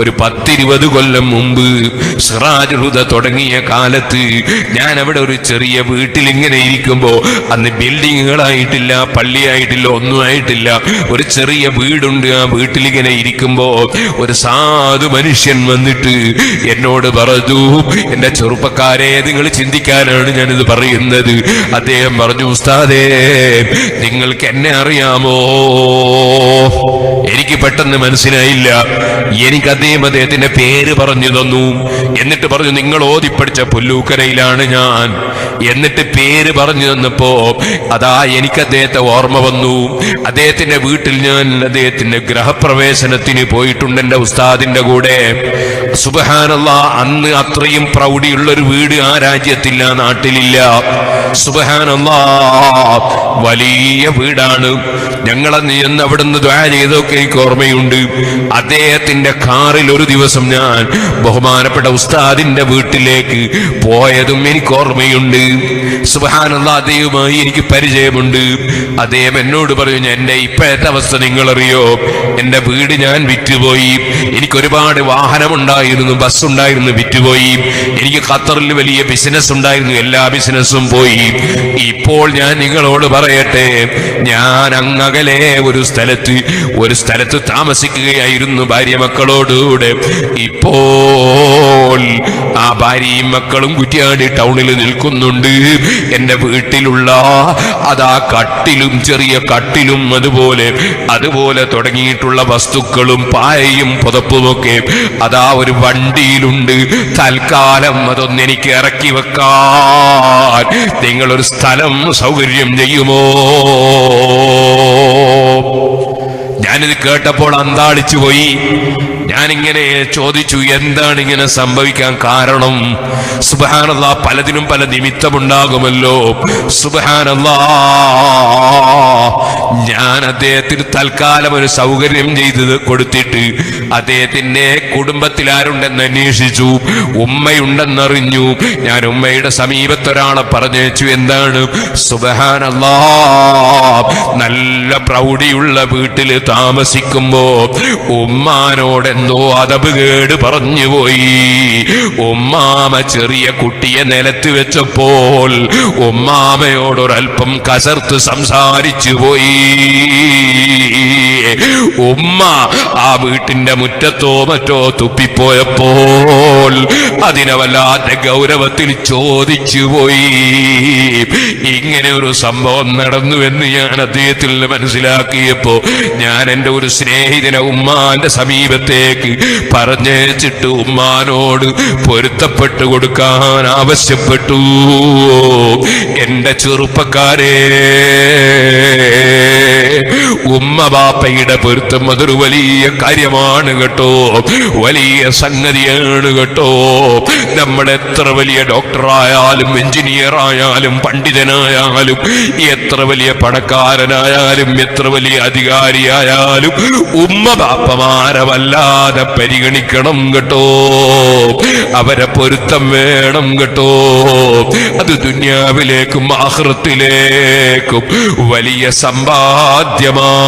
ഒരു 10-20 കൊല്ലം മുമ്പ് സിറാജുൽ ഹുദ തുടങ്ങിയ കാലത്ത് ഞാൻ അവിടെ ഒരു ചെറിയ വീട്ടിൽ ഇങ്ങനെ ഇരിക്കുമ്പോ, അന്ന് ബിൽഡിങ്ങുകളായിട്ടില്ല, പള്ളിയായിട്ടില്ല, ഒന്നും ആയിട്ടില്ല, ഒരു ചെറിയ വീടുണ്ട്. ആ വീട്ടിലിങ്ങനെ ഇരിക്കുമ്പോ ഒരു സാധു മനുഷ്യൻ വന്നിട്ട് എന്നോട് പറഞ്ഞു, എന്റെ ചെറുപ്പക്കാരെ, നിങ്ങൾ ചിന്തിക്കാനാണ് ഞാനിത് പറയുന്നത്. അദ്ദേഹം പറഞ്ഞു, ഉസ്താദേ, നിങ്ങൾക്ക് എന്നെ അറിയാമോ? എനിക്ക് പെട്ടെന്ന് മനസ്സിലായില്ല. എനിക്ക് അദ്ദേഹത്തിന്റെ പേര് പറഞ്ഞു തന്നു. എന്നിട്ട് പറഞ്ഞു, നിങ്ങൾ ഓതിപ്പടിച്ച പുല്ലൂക്കരയിലാണ് ഞാൻ. എന്നിട്ട് പേര് പറഞ്ഞു തന്നപ്പോ അതാ എനിക്ക് അദ്ദേഹത്തെ ഓർമ്മ വന്നു. അദ്ദേഹത്തിന്റെ വീട്ടിൽ ഞാൻ അദ്ദേഹത്തിന്റെ ഗൃഹപ്രവേശനത്തിന് പോയിട്ടുണ്ട് എന്റെ ഉസ്താദിന്റെ കൂടെ. സുബ്ഹാനല്ലാഹ്, അന്ന് അത്രയും പ്രൗഢിയുള്ളൊരു വീട് ആ രാജ്യത്തില്ല, നാട്ടിലില്ല. സുബ്ഹാനല്ലാഹ്, വലിയ വീടാണ്. ഞങ്ങളന്ന് ചെന്ന് അവിടുന്ന് ദുആ ചെയ്തൊക്കെ എനിക്ക് ഓർമ്മയുണ്ട്. അദ്ദേഹത്തിന്റെ കാറിൽ ഒരു ദിവസം ഞാൻ ബഹുമാനപ്പെട്ട ഉസ്താദിന്റെ വീട്ടിലേക്ക് പോയതും എനിക്ക് ഓർമ്മയുണ്ട്. സുബ്ഹാനല്ലാഹ്, അദ്ദേഹവുമായി എനിക്ക് പരിചയമുണ്ട്. അദ്ദേഹം എന്നോട് പറഞ്ഞു, എന്റെ ഇപ്പോഴത്തെ അവസ്ഥ നിങ്ങളറിയോ? എന്റെ വീട് ഞാൻ വിറ്റുപോയി. എനിക്ക് ഒരുപാട് വാഹനമുണ്ടായിരുന്നു, ബസ് ഉണ്ടായിരുന്നു, വിറ്റുപോയി. എനിക്ക് ഖത്തറിൽ വലിയ ബിസിനസ് ഉണ്ടായിരുന്നു, എല്ലാ ബിസിനസ്സും പോയി. ഇപ്പോൾ ഞാൻ നിങ്ങളോട് പറയട്ടെ, ഞാൻ അങ്ങകലെ ഒരു സ്ഥലത്ത് താമസിക്കുകയായിരുന്നു ഭാര്യ മക്കളോടുകൂടെ. ഇപ്പോൾ ആ ഭാര്യയും മക്കളും കുറ്റ്യാടി ടൗണിൽ നിൽക്കുന്നുണ്ട്. എന്റെ വീട്ടിലുള്ള അതാ കട്ടിലും, ചെറിയ കട്ടിലും, അതുപോലെ തുടങ്ങിയിട്ടുള്ള വസ്തുക്കളും പായയും പുതപ്പുമൊക്കെ അതാ ഒരു വണ്ടിയിലുണ്ട്. തൽക്കാലം അതൊന്ന് എനിക്ക് ഇറക്കി വെക്കാൻ നിങ്ങളൊരു സ്ഥലം സൗകര്യം ചെയ്യുമോ? ഞാനിത് കേട്ടപ്പോൾ അന്താളിച്ചു പോയി. ഞാനിങ്ങനെ ചോദിച്ചു, എന്താണ് ഇങ്ങനെ സംഭവിക്കാൻ കാരണം? സുബ്ഹാനല്ലാഹ്, പലതിനും പല നിമിത്തമുണ്ടാകുമല്ലോ. സുബ്ഹാനല്ലാഹ്, ഞാൻ അദ്ദേഹത്തിന് തൽക്കാലം ഒരു സൗകര്യം ചെയ്ത് കൊടുത്തിട്ട് അദ്ദേഹത്തിന്റെ കുടുംബത്തിൽ ആരുണ്ടെന്ന് അന്വേഷിച്ചു. ഉമ്മയുണ്ടെന്നറിഞ്ഞു. ഞാൻ ഉമ്മയുടെ സമീപത്തൊരാളെ പറഞ്ഞയച്ചു. എന്താണ്? സുബ്ഹാനല്ലാഹ്, നല്ല പ്രൗഢിയുള്ള വീട്ടില് താമസിക്കുമ്പോ ഉമ്മാനോട് എന്തോ അതബ് കേട് പറഞ്ഞുപോയി. ഉമ്മാമ ചെറിയ കുട്ടിയെ നിലത്ത് വെച്ചപ്പോൾ ഉമ്മാമയോടൊരൽപ്പം കസർത്ത് സംസാരിച്ചു പോയി. ഉമ്മ ആ വീട്ടിന്റെ മുറ്റത്തോ മറ്റോ തുപ്പിപ്പോയപ്പോൾ അതിനെ വല്ലാത്ത ഗൗരവത്തിൽ ചോദിച്ചു പോയി. ഇങ്ങനെ ഒരു സംഭവം നടന്നുവെന്ന് ഞാൻ അദ്ദേഹത്തിൽ നിന്ന് മനസ്സിലാക്കിയപ്പോ ഞാൻ എന്റെ ഒരു സ്നേഹിതനെ ഉമ്മാന്റെ സമീപത്തേക്ക് പറഞ്ഞേച്ചിട്ട് ഉമ്മാനോട് പൊരുത്തപ്പെട്ടു കൊടുക്കാൻ ആവശ്യപ്പെട്ടു. എന്റെ ചെറുപ്പക്കാരെ, ഉമ്മ ബാപ്പയുടെ പൊരുത്തം അതൊരു വലിയ കാര്യമാണ് കേട്ടോ, വലിയ സംഗതിയാണ് കേട്ടോ. നമ്മൾ എത്ര വലിയ ഡോക്ടറായാലും, എഞ്ചിനീയർ ആയാലും, പണ്ഡിതനായാലും, എത്ര വലിയ പണക്കാരനായാലും, എത്ര വലിയ അധികാരിയായാലും ഉമ്മ ബാപ്പമാരെ വല്ലാതെ പരിഗണിക്കണം കേട്ടോ. അവരെ പൊരുത്തം വേണം കേട്ടോ. അത് ദുനിയാവിലേക്കും ആഖിറത്തിലേക്കും വലിയ സമ്പാദ്യമാണ്.